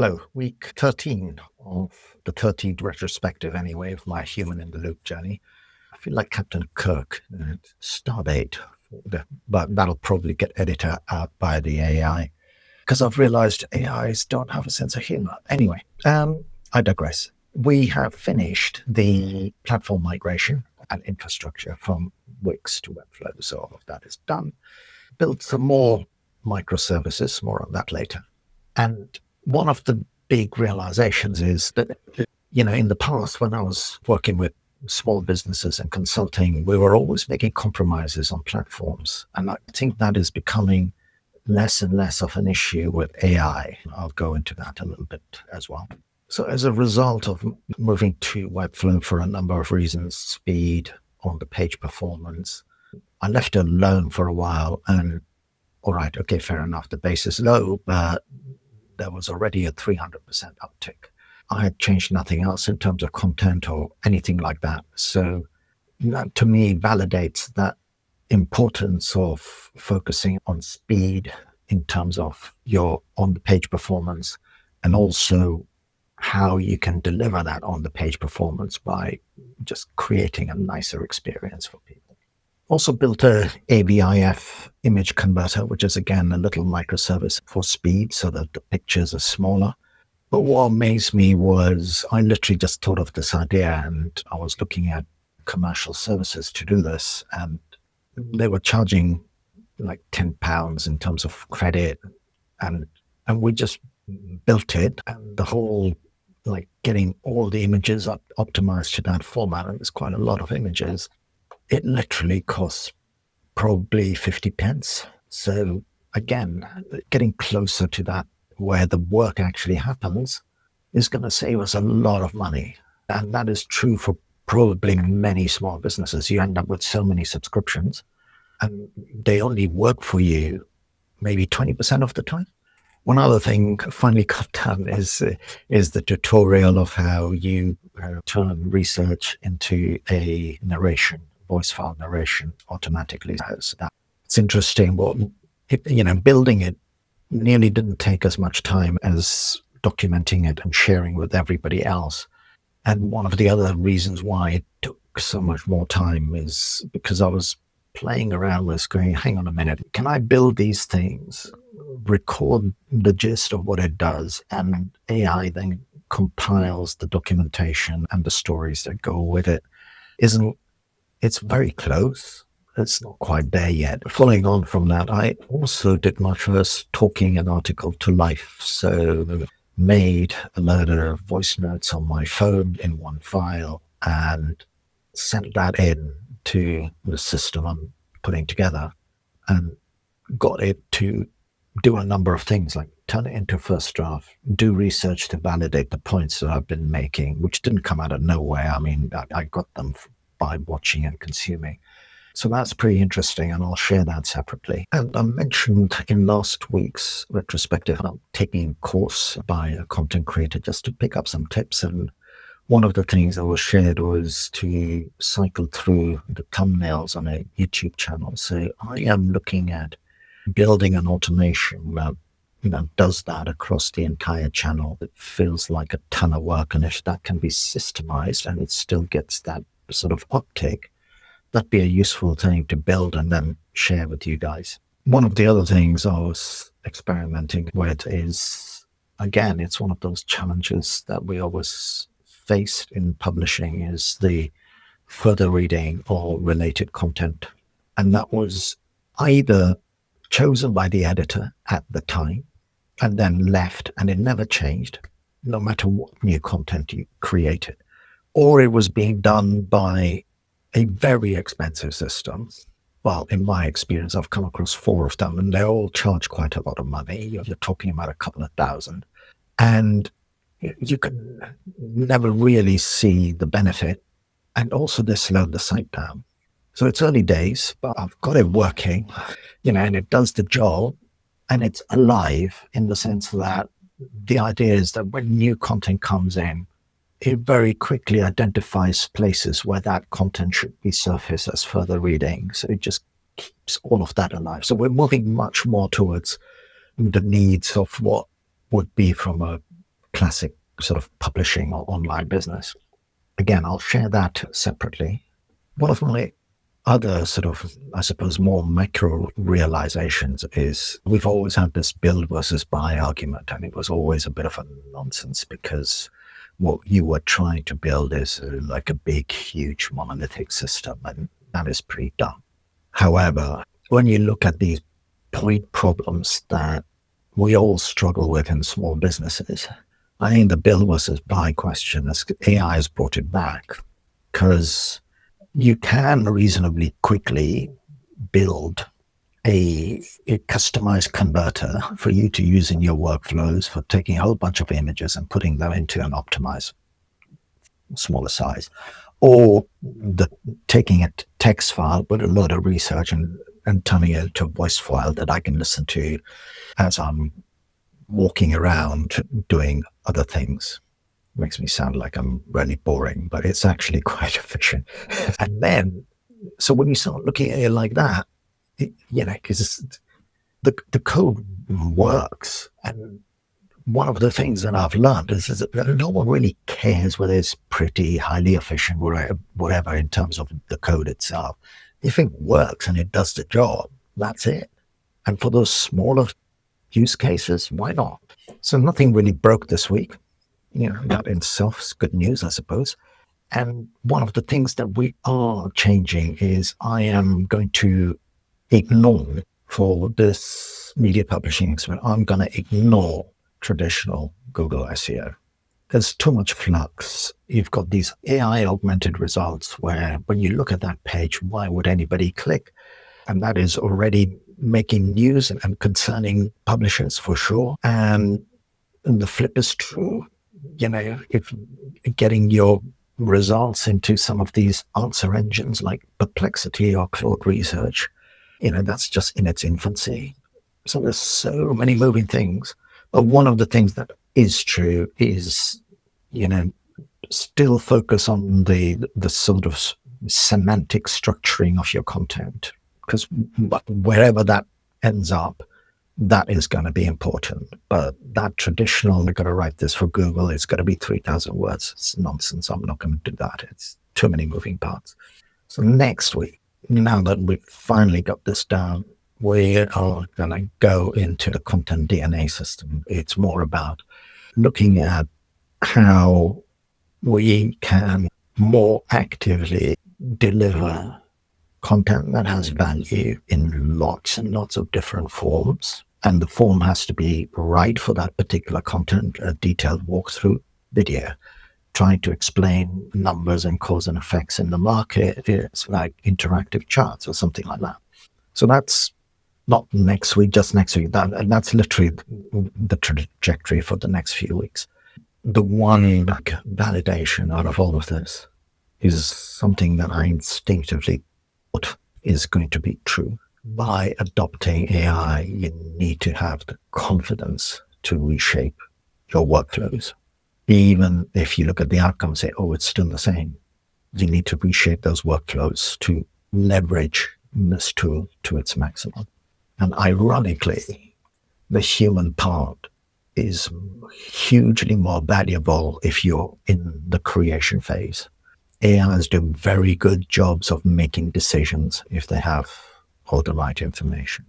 Hello, week 13 of the 13th retrospective, anyway, of my human in the loop journey. I feel like Captain Kirk at Stardate, but that'll probably get edited out by the AI because I've realized AIs don't have a sense of humor. Anyway, I digress. We have finished the platform migration and infrastructure from Wix to Webflow, so all of that is done. Built some more microservices, more on that later. And one of the big realizations is that, in the past, when I was working with small businesses and consulting, we were always making compromises on platforms. And I think that is becoming less and less of an issue with AI. I'll go into that a little bit as well. So as a result of moving to Webflow for a number of reasons, speed, on the page performance, I left it alone for a while and all right, okay, fair enough. The base is low, but there was already a 300% uptick. I had changed nothing else in terms of content or anything like that. So that to me validates that importance of focusing on speed in terms of your on-the-page performance and also how you can deliver that on-the-page performance by just creating a nicer experience for people. Also built a AVIF image converter, which is again a little microservice for speed so that the pictures are smaller. But what amazed me was I literally just thought of this idea and I was looking at commercial services to do this and they were charging like £10 in terms of credit and we just built it and the whole like getting all the images optimized to that format, and it's quite a lot of images. It literally costs probably 50 pence. So again, getting closer to that where the work actually happens is going to save us a lot of money. And that is true for probably many small businesses. You end up with so many subscriptions and they only work for you maybe 20% of the time. One other thing I finally got done is the tutorial of how you turn research into a narration, voice file narration automatically. So it's interesting. Building it nearly didn't take as much time as documenting it and sharing with everybody else. And one of the other reasons why it took so much more time is because I was playing around with going, hang on a minute, can I build these things, record the gist of what it does, and AI then compiles the documentation and the stories that go with it? It's very close. It's not quite there yet. Following on from that, I also did my first talking an article to life. So made a load of voice notes on my phone in one file and sent that in to the system I'm putting together and got it to do a number of things like turn it into first draft, do research to validate the points that I've been making, which didn't come out of nowhere. I mean, I got them by watching and consuming. So that's pretty interesting, and I'll share that separately. And I mentioned in last week's retrospective, I'm taking a course by a content creator just to pick up some tips. And one of the things that was shared was to cycle through the thumbnails on a YouTube channel. So I am looking at building an automation that does that across the entire channel. It feels like a ton of work, and if that can be systemized and it still gets that sort of uptick, that'd be a useful thing to build and then share with you guys. One of the other things I was experimenting with is, again, it's one of those challenges that we always faced in publishing, is the further reading or related content. And that was either chosen by the editor at the time and then left and it never changed, no matter what new content you created, or it was being done by a very expensive system. Well, in my experience, I've come across 4 of them and they all charge quite a lot of money. You're talking about a couple of thousand. And you can never really see the benefit. And also they slowed the site down. So it's early days, but I've got it working, and it does the job and it's alive in the sense that the idea is that when new content comes in, it very quickly identifies places where that content should be surfaced as further reading. So it just keeps all of that alive. So we're moving much more towards the needs of what would be from a classic sort of publishing or online business. Again, I'll share that separately. One of my other sort of, I suppose, more macro realizations is we've always had this build versus buy argument, and it was always a bit of a nonsense because what you were trying to build is like a big, huge monolithic system, and that is pretty dumb. However, when you look at these point problems that we all struggle with in small businesses, I think the build versus buy question, as AI has brought it back, because you can reasonably quickly build a customized converter for you to use in your workflows for taking a whole bunch of images and putting them into an optimized smaller size, or taking a text file with a lot of research and turning it into a voice file that I can listen to as I'm walking around doing other things. Makes me sound like I'm really boring, but it's actually quite efficient. And then, so when you start looking at it like that, because the code works. And one of the things that I've learned is that no one really cares whether it's pretty, highly efficient, whatever, in terms of the code itself. If it works and it does the job, that's it. And for those smaller use cases, why not? So nothing really broke this week. That in itself is good news, I suppose. And one of the things that we are changing is I am going to ignore, for this media publishing experiment, I'm going to ignore traditional Google SEO. There's too much flux. You've got these AI augmented results where when you look at that page, why would anybody click? And that is already making news and concerning publishers for sure. And the flip is true. If getting your results into some of these answer engines like Perplexity or Claude Research, that's just in its infancy. So there's so many moving things. But one of the things that is true is, still focus on the sort of semantic structuring of your content, because wherever that ends up, that is going to be important. But that traditional, we're going to write this for Google, it's going to be 3,000 words. It's nonsense. I'm not going to do that. It's too many moving parts. So next week, now that we've finally got this down, we are going to go into the content DNA system. It's more about looking at how we can more actively deliver content that has value in lots and lots of different forms. And the form has to be right for that particular content, a detailed walkthrough video, trying to explain numbers and cause and effects in the market. It's like interactive charts or something like that. So that's not next week, just next week. That's literally the trajectory for the next few weeks. The one validation out of all of this is something that I instinctively thought is going to be true. By adopting AI, you need to have the confidence to reshape your workflows. Even if you look at the outcome and say, oh, it's still the same, you need to reshape those workflows to leverage this tool to its maximum. And ironically, the human part is hugely more valuable if you're in the creation phase. AIs do very good jobs of making decisions if they have all the right information,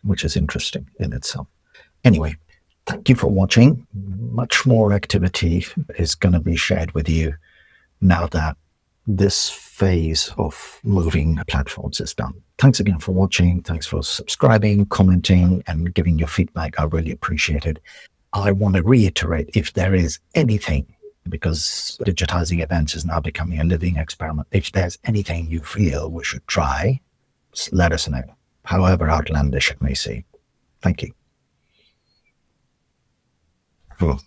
which is interesting in itself. Anyway, thank you for watching. Much more activity is going to be shared with you now that this phase of moving platforms is done. Thanks again for watching. Thanks for subscribing, commenting, and giving your feedback. I really appreciate it. I want to reiterate, if there is anything, because digitizing events is now becoming a living experiment, if there's anything you feel we should try, let us know, however outlandish it may seem. Thank you. Cool.